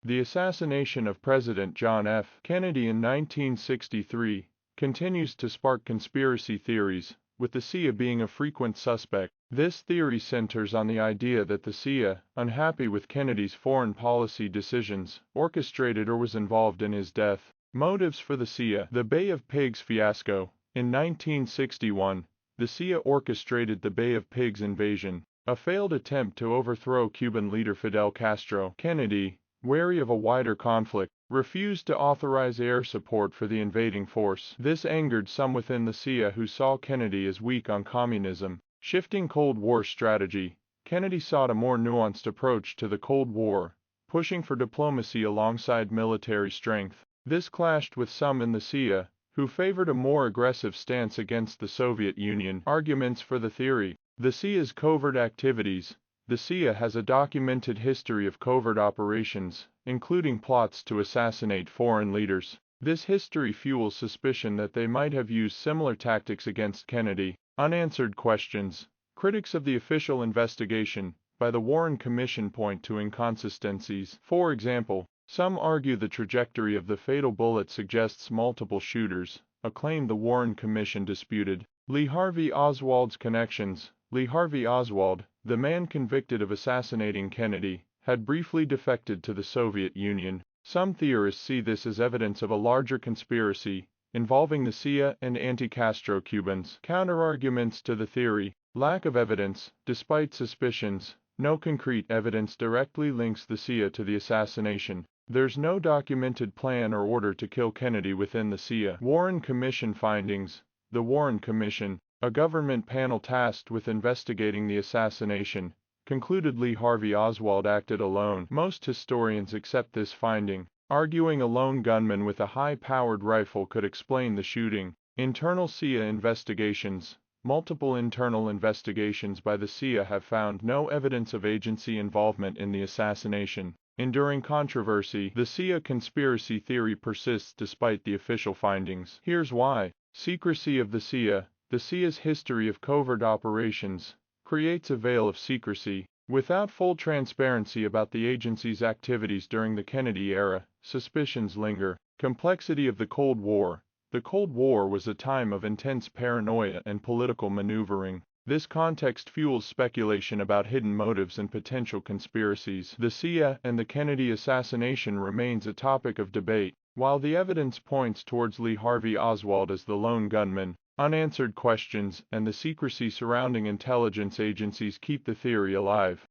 The assassination of President John F. Kennedy in 1963 continues to spark conspiracy theories, with the CIA being a frequent suspect. This theory centers on the idea that the CIA, unhappy with Kennedy's foreign policy decisions, orchestrated or was involved in his death. Motives for the CIA. The Bay of Pigs fiasco. In 1961, the CIA orchestrated the Bay of Pigs invasion, a failed attempt to overthrow Cuban leader Fidel Castro. Kennedy, wary of a wider conflict, refused to authorize air support for the invading force. This angered some within the CIA who saw Kennedy as weak on communism. Shifting Cold War strategy. Kennedy sought a more nuanced approach to the Cold War, pushing for diplomacy alongside military strength. This clashed with some in the CIA, who favored a more aggressive stance against the Soviet Union. Arguments for the theory. The CIA's covert activities. The CIA has a documented history of covert operations, including plots to assassinate foreign leaders. This history fuels suspicion that they might have used similar tactics against Kennedy. Unanswered questions. Critics of the official investigation by the Warren Commission point to inconsistencies. For example, some argue the trajectory of the fatal bullet suggests multiple shooters, a claim the Warren Commission disputed. Lee Harvey Oswald's connections. Lee Harvey Oswald, the man convicted of assassinating Kennedy, had briefly defected to the Soviet Union. Some theorists see this as evidence of a larger conspiracy involving the CIA and anti-Castro Cubans. Counterarguments to the theory. Lack of evidence. Despite suspicions, no concrete evidence directly links the CIA to the assassination. There's no documented plan or order to kill Kennedy within the CIA. Warren Commission findings. The Warren Commission, a government panel tasked with investigating the assassination, concluded Lee Harvey Oswald acted alone. Most historians accept this finding, arguing a lone gunman with a high-powered rifle could explain the shooting. Internal CIA investigations. Multiple internal investigations by the CIA have found no evidence of agency involvement in the assassination. Enduring controversy. The CIA conspiracy theory persists despite the official findings. Here's why. Secrecy of the CIA. The CIA's history of covert operations creates a veil of secrecy. Without full transparency about the agency's activities during the Kennedy era, suspicions linger. Complexity of the Cold War. The Cold War was a time of intense paranoia and political maneuvering. This context fuels speculation about hidden motives and potential conspiracies. The CIA and the Kennedy assassination remains a topic of debate. While the evidence points towards Lee Harvey Oswald as the lone gunman, unanswered questions and the secrecy surrounding intelligence agencies keep the theory alive.